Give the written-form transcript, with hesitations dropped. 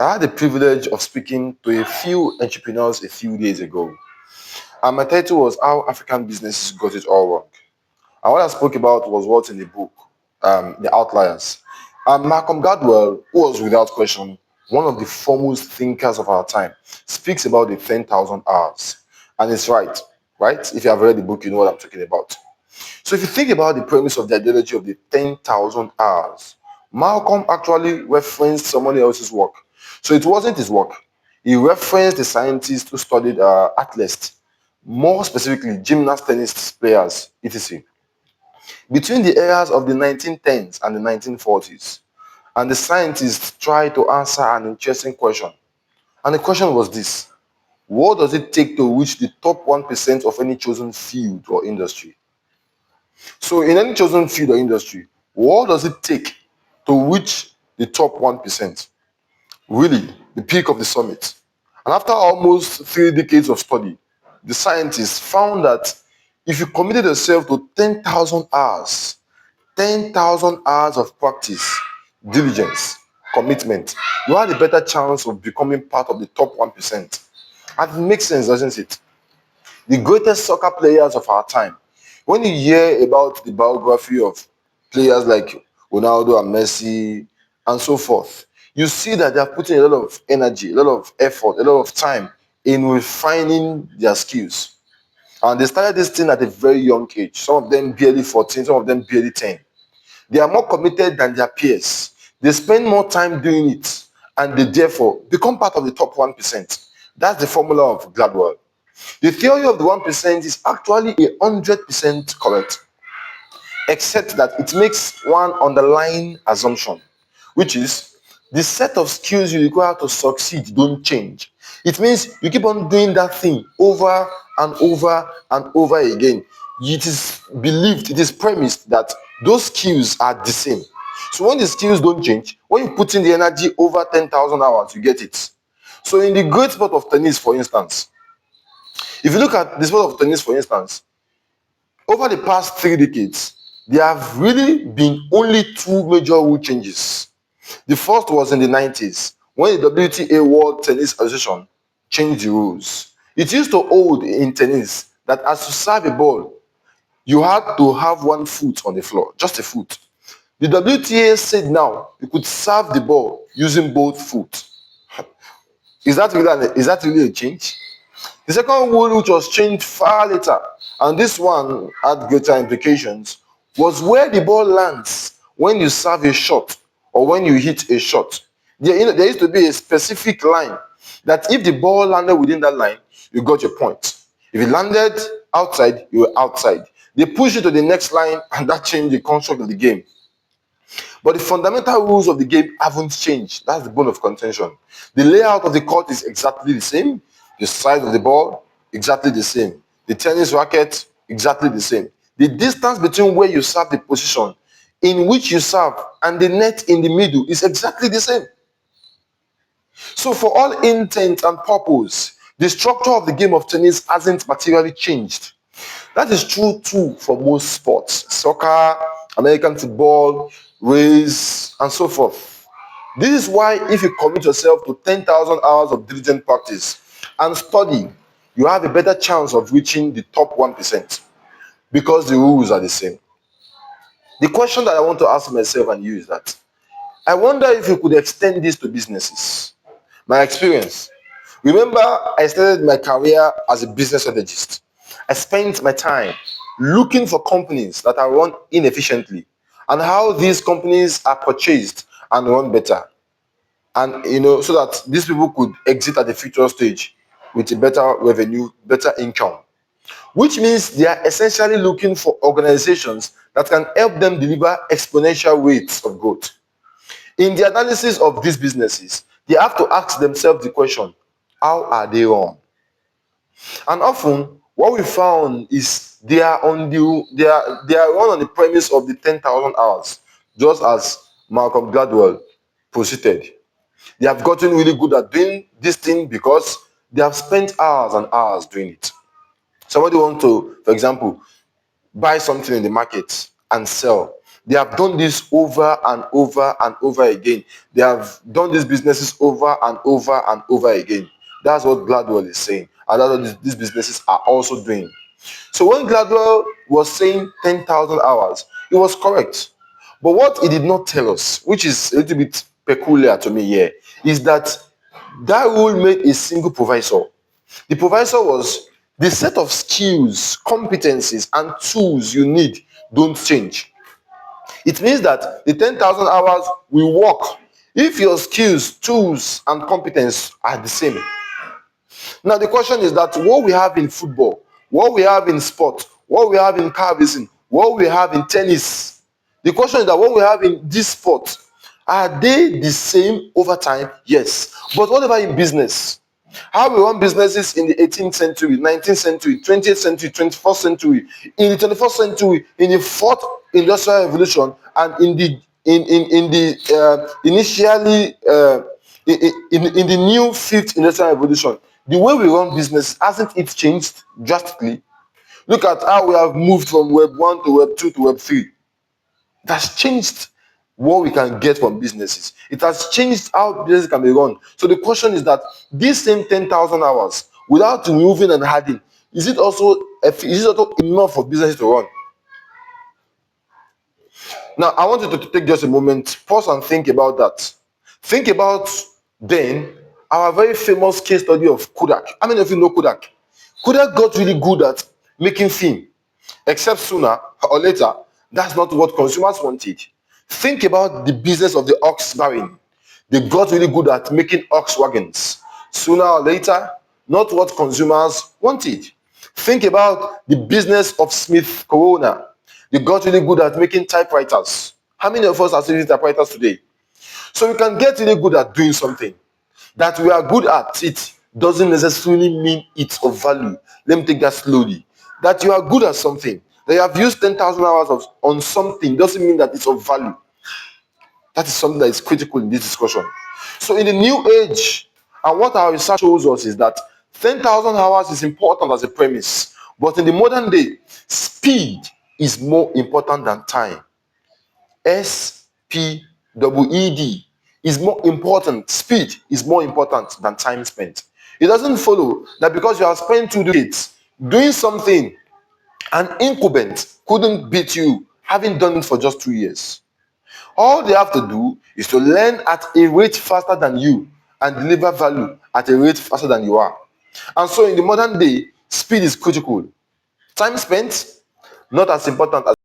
I had the privilege of speaking to a few entrepreneurs a few days ago, and my title was How African Businesses Got It All Wrong. And what I spoke about was what's in the book, The Outliers. And Malcolm Gladwell, who was without question one of the foremost thinkers of our time, speaks about the 10,000 hours. And it's right? If you have read the book, you know what I'm talking about. So if you think about the premise of the ideology of the 10,000 hours, Malcolm actually referenced somebody else's work. So it wasn't his work. He referenced the scientists who studied athletes, more specifically gymnast, tennis players, etc. Between the eras of the 1910s and the 1940s, and the scientists tried to answer an interesting question. And the question was this: what does it take to reach the top 1% of any chosen field or industry? So in any chosen field or industry, what does it take to reach the top 1%? Really, the peak of the summit. And after almost 3 decades of study, the scientists found that if you committed yourself to 10,000 hours, 10,000 hours of practice, diligence, commitment, you had a better chance of becoming part of the top 1%. And it makes sense, doesn't it? The greatest soccer players of our time. When you hear about the biography of players like Ronaldo and Messi and so forth, you see that they are putting a lot of energy, a lot of effort, a lot of time in refining their skills. And they started this thing at a very young age. Some of them barely 14, some of them barely 10. They are more committed than their peers. They spend more time doing it, and they therefore become part of the top 1%. That's the formula of Gladwell. The theory of the 1% is actually 100% correct, except that it makes one underlying assumption, which is the set of skills you require to succeed don't change. It means you keep on doing that thing over and over and over again. It is believed, it is premised that those skills are the same. So when the skills don't change, when you put in the energy over 10,000 hours, you get it. So in the great sport of tennis, for instance, if you look at the sport of tennis, for instance, over the past 3 decades, there have really been only two major rule changes. The first was in the 90s when the WTA World Tennis Association changed the rules. It used to hold in tennis that as you serve a ball, you had to have one foot on the floor, just a foot. The WTA said now you could serve the ball using both foot. Is that really a change? The second rule, which was changed far later, and this one had greater implications, was where the ball lands when you serve a shot or when you hit a shot. There used to be a specific line that if the ball landed within that line, you got your point. If it landed outside, you were outside. They pushed you to the next line, and that changed the construct of the game. But the fundamental rules of the game haven't changed. That's the bone of contention. The layout of the court is exactly the same. The size of the ball, exactly the same. The tennis racket, exactly the same. The distance between where you serve the position in which you serve and the net in the middle is exactly the same. So for all intent and purpose, the structure of the game of tennis hasn't materially changed. That is true too for most sports: soccer, American football, race, and so forth. This is why if you commit yourself to 10,000 hours of diligent practice and study, you have a better chance of reaching the top 1% because the rules are the same. The question that I want to ask myself and you is that I wonder if you could extend this to businesses. My experience. Remember, I started my career as a business strategist. I spent my time looking for companies that are run inefficiently and how these companies are purchased and run better. And so that these people could exit at the future stage with a better revenue, better income. Which means they are essentially looking for organizations that can help them deliver exponential rates of growth. In the analysis of these businesses, they have to ask themselves the question, how are they run? And often, what we found is they are run on the premise of the 10,000 hours, just as Malcolm Gladwell posited. They have gotten really good at doing this thing because they have spent hours and hours doing it. Somebody wants to, for example, buy something in the market and sell. They have done this over and over and over again. They have done these businesses over and over and over again. That's what Gladwell is saying, and that's what these businesses are also doing. So when Gladwell was saying 10,000 hours, it was correct. But what he did not tell us, which is a little bit peculiar to me here, is that that rule made a single provisor. The provisor was the set of skills, competencies, and tools you need don't change. It means that the 10,000 hours will work if your skills, tools, and competence are the same. Now the question is that what we have in football, what we have in sport, what we have in car racing, what we have in tennis, the question is that what we have in this sport, are they the same over time? Yes. But what about in business? How we run businesses in the 18th century, 19th century, 20th century, 21st century, in the 21st century, in the fourth industrial revolution, and in the initially in the new fifth industrial revolution, the way we run business, hasn't it changed drastically? Look at how we have moved from web 1 to web 2 to web 3. It has changed what we can get from businesses. It has changed how business can be run. So the question is that this same 10,000 hours, without removing and adding, is it also enough for businesses to run? Now, I want you to take just a moment, pause and think about that. Think about then our very famous case study of Kodak. How many of you know Kodak? Kodak got really good at making film, except sooner or later, that's not what consumers wanted. Think about the business of the ox barring. They got really good at making ox wagons. Sooner or later, not what consumers wanted. Think about the business of Smith Corona. They got really good at making typewriters. How many of us are using typewriters today? So we can get really good at doing something. That we are good at it doesn't necessarily mean it's of value. Let me take that slowly. That you are good at something, that you have used 10,000 hours on something, doesn't mean that it's of value. That is something that is critical in this discussion. So in the new age, and what our research shows us is that 10,000 hours is important as a premise, but in the modern day, speed is more important than time. SPEED is more important. Speed is more important than time spent. It doesn't follow that because you have spent 2 decades doing something, an incumbent couldn't beat you having done it for just 2 years. All they have to do is to learn at a rate faster than you and deliver value at a rate faster than you are. And so in the modern day, speed is critical. Time spent, not as important as